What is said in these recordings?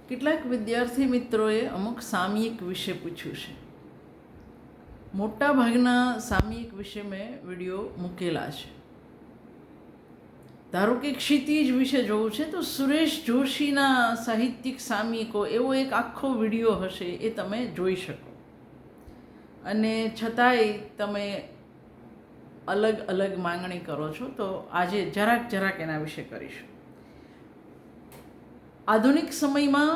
કેટલાક વિદ્યાર્થી મિત્રોએ અમુક સામયિક વિશે પૂછ્યું છે. મોટા ભાગના સામયિક વિશે મેં વિડીયો મૂકેલા છે. ધારો કે ક્ષિતિજ વિશે જોવું છે તો સુરેશ જોશીના સાહિત્યિક સામયિકો એવો એક આખો વિડીયો હશે, એ તમે જોઈ શકો. અને છતાંય તમે અલગ અલગ માંગણી કરો છો, તો આજે જરાક એના વિશે કરીશું. આધુનિક સમયમાં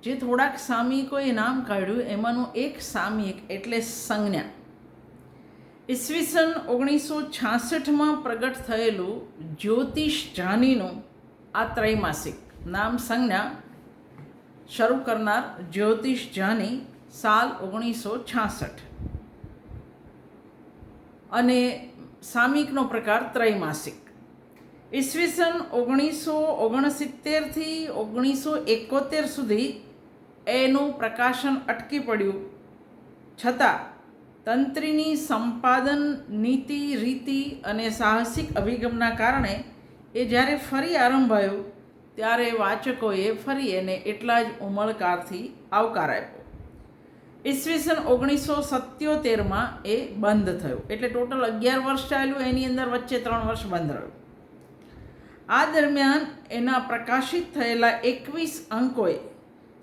જે થોડાક સામયિકોએ નામ કાઢ્યું એમાંનું એક સામયિક એટલે સંજ્ઞા. ઈસવીસન 1966માં પ્રગટ થયેલું જ્યોતિષ જાનીનું આ ત્રૈમાસિક, નામ સંજ્ઞા, શરૂ કરનાર જ્યોતિષ જાની, સાલ 1966, અને સામયિકનો પ્રકાર ત્રૈમાસિક. ઈસવીસન 1969થી 1971 સુધી એનું પ્રકાશન અટકી પડ્યું, છતાં તંત્રીની સંપાદન નીતિ, રીતિ અને સાહસિક અભિગમના કારણે એ જ્યારે ફરી આરંભાયું ત્યારે વાચકોએ ફરી એને એટલા જ ઉમળકારથી આવકાર આપ્યો. ઈસવીસન 1977માં એ બંધ થયું, એટલે ટોટલ 11 વર્ષ ચાલ્યું, એની અંદર વચ્ચે 3 વર્ષ બંધ રહ્યું. આ દરમિયાન એના પ્રકાશિત થયેલા 21 અંકોએ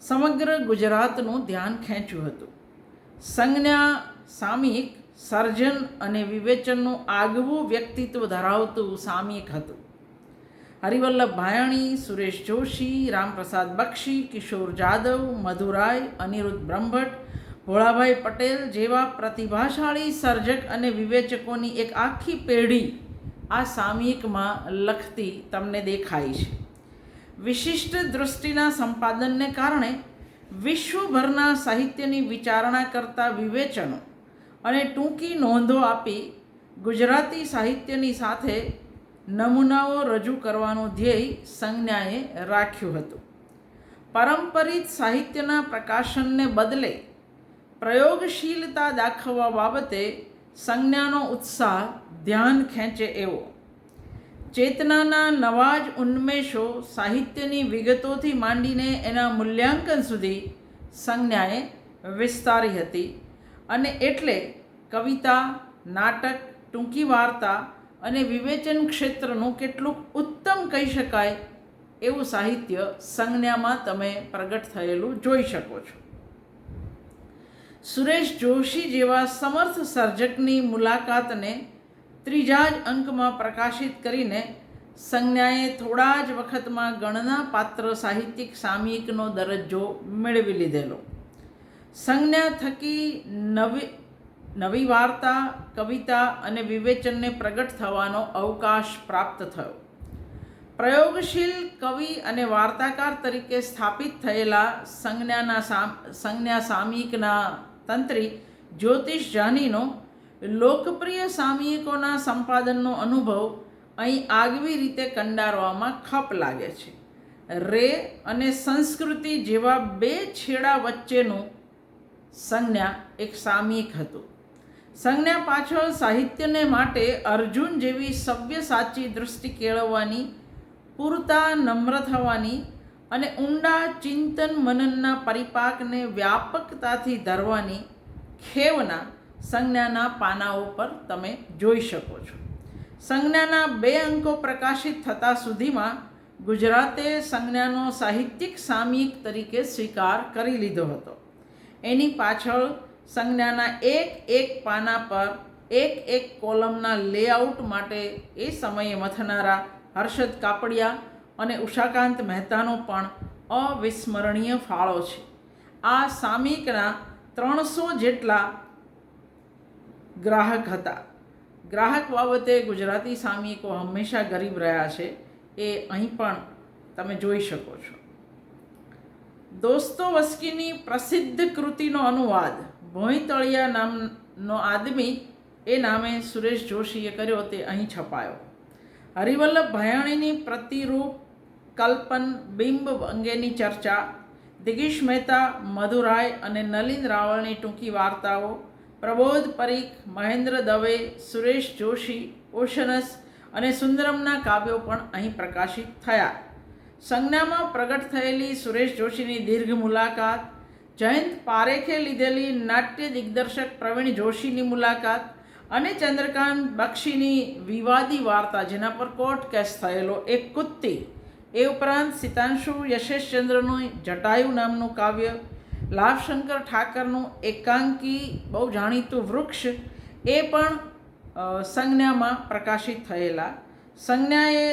સમગ્ર ગુજરાતનું ધ્યાન ખેંચ્યું હતું. સંજ્ઞા સામયિક સર્જન અને વિવેચનનું આગવું વ્યક્તિત્વ ધરાવતું સામયિક હતું. હરિવલ્લભ ભાયાણી, સુરેશ જોશી, રામપ્રસાદ બક્ષી, કિશોર જાદવ, મધુરાય, અનિરુદ્ધ બ્રહ્મભટ્ટ, ભોળાભાઈ પટેલ જેવા પ્રતિભાશાળી સર્જક અને વિવેચકોની એક આખી પેઢી આ સામયિકમાં લખતી તમને દેખાય છે. વિશિષ્ટ દૃષ્ટિના સંપાદનને કારણે વિશ્વભરના સાહિત્યની વિચારણા કરતા વિવેચનો અને ટૂંકી નોંધો આપી ગુજરાતી સાહિત્યની સાથે નમૂનાઓ રજૂ કરવાનું ધ્યેય સંજ્ઞાએ રાખ્યું હતું. પારંપરિક સાહિત્યના પ્રકાશનને બદલે પ્રયોગશીલતા દાખવવા બાબતે સંજ્ઞાનો ઉત્સાહ ધ્યાન ખેંચે એવો. ચેતનાના નવા જ ઉન્મેષો સાહિત્યની વિગતોથી માંડીને એના મૂલ્યાંકન સુધી સંજ્ઞાએ વિસ્તારી હતી, અને એટલે કવિતા, નાટક, ટૂંકી વાર્તા અને વિવેચન ક્ષેત્રનું કેટલુંક ઉત્તમ કહી શકાય એવું સાહિત્ય સંજ્ઞામાં તમે પ્રગટ થયેલું જોઈ શકો છો. સુરેશ જોશી જેવા સમર્થ સર્જકની મુલાકાતને ત્રીજા જ અંકમાં પ્રકાશિત કરીને સંજ્ઞાએ થોડા જ વખતમાં ગણનાપાત્ર સાહિત્યિક સામયિકનો દરજ્જો મેળવી લીધેલો. સંજ્ઞા થકી નવી વાર્તા, કવિતા અને વિવેચનને પ્રગટ થવાનો અવકાશ પ્રાપ્ત થયો. પ્રયોગશીલ કવિ અને વાર્તાકાર તરીકે સ્થાપિત થયેલા સંજ્ઞા સામયિકના તંત્રી જ્યોતિષ જાનીનો લોકપ્રિય સામયિકોના સંપાદનનો અનુભવ અહીં આગવી રીતે કંડારવામાં ખપ લાગે છે. રે અને સંસ્કૃતિ જેવા બે છેડા વચ્ચેનું સંજ્ઞા એક સામયિક હતું. સંજ્ઞા પાછળ સાહિત્યને માટે અર્જુન જેવી સવ્યસાચી દૃષ્ટિ કેળવવાની, પૂરતા નમ્ર થવાની અને ઊંડા ચિંતન મનનના પરિપાકને વ્યાપકતાથી ધરવાની ખેવના સંજ્ઞાના પાનાઓ પર તમે જોઈ શકો છો. સંજ્ઞાના 2 અંકો પ્રકાશિત થતાં સુધીમાં ગુજરાતે સંજ્ઞાનો સાહિત્યિક સામયિક તરીકે સ્વીકાર કરી લીધો હતો. એની પાછળ સંજ્ઞાના એક પાના પર એક કોલમના લેઆઉટ માટે એ સમયે મથનારા હર્ષદ કાપડિયા અને ઉષાકાંત મહેતાનો પણ અવિસ્મરણીય ફાળો છે. આ સામયિકના 300 જેટલા ગ્રાહક હતા. ગ્રાહક બાબતે ગુજરાતી સામયિકો હંમેશા ગરીબ રહ્યા છે, એ અહીં પણ તમે જોઈ શકો છો. દોસ્તોવસ્કીની પ્રસિદ્ધ કૃતિનો અનુવાદ ભોંયતળિયા નામનો આદમી એ નામે સુરેશ જોશીએ કર્યો, તે અહીં છપાયો. હરિવલ્લભ ભાયાણીની પ્રતિરૂપ કલ્પન બિંબ અંગેની ચર્ચા, દિગીશ મહેતા, મધુરાય અને નલિન રાવળની ટૂંકી વાર્તાઓ, પ્રબોધ પરીખ, મહેન્દ્ર દવે, સુરેશ જોશી, ઓશનસ અને સુંદરમના કાવ્યો પણ અહીં પ્રકાશિત થયા. સંજ્ઞામાં પ્રગટ થયેલી સુરેશ જોશીની દીર્ઘ મુલાકાત, જયંત પારેખે લીધેલી નાટ્ય દિગ્દર્શક પ્રવીણ જોશીની મુલાકાત અને ચંદ્રકાંત બક્ષીની વિવાદી વાર્તા જેના પર કોર્ટ કેસ થયેલો એક કુત્તી, એ ઉપરાંત સિતાંશુ યશેશચંદ્રનું જટાયુ નામનું કાવ્ય, લાભશંકર ઠાકરનું એકાંકી બહુ જાણીતું વૃક્ષ, એ પણ સંજ્ઞામાં પ્રકાશિત થયેલા. સંજ્ઞાએ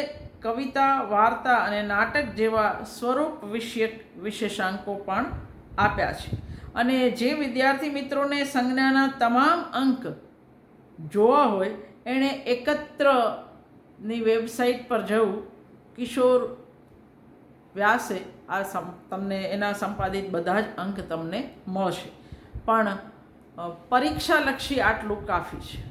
કવિતા, વાર્તા અને નાટક જેવા સ્વરૂપ વિશેષાંકો પણ આપ્યા છે. અને જે વિદ્યાર્થી મિત્રોને સંજ્ઞાના તમામ અંક જોવા હોય એણે એકત્રની વેબસાઇટ પર જવું. કિશોર વ્યાસે તમને એના સંપાદિત બધા જ અંક તમને મળશે. પણ પરીક્ષાલક્ષી આટલું કાફી છે.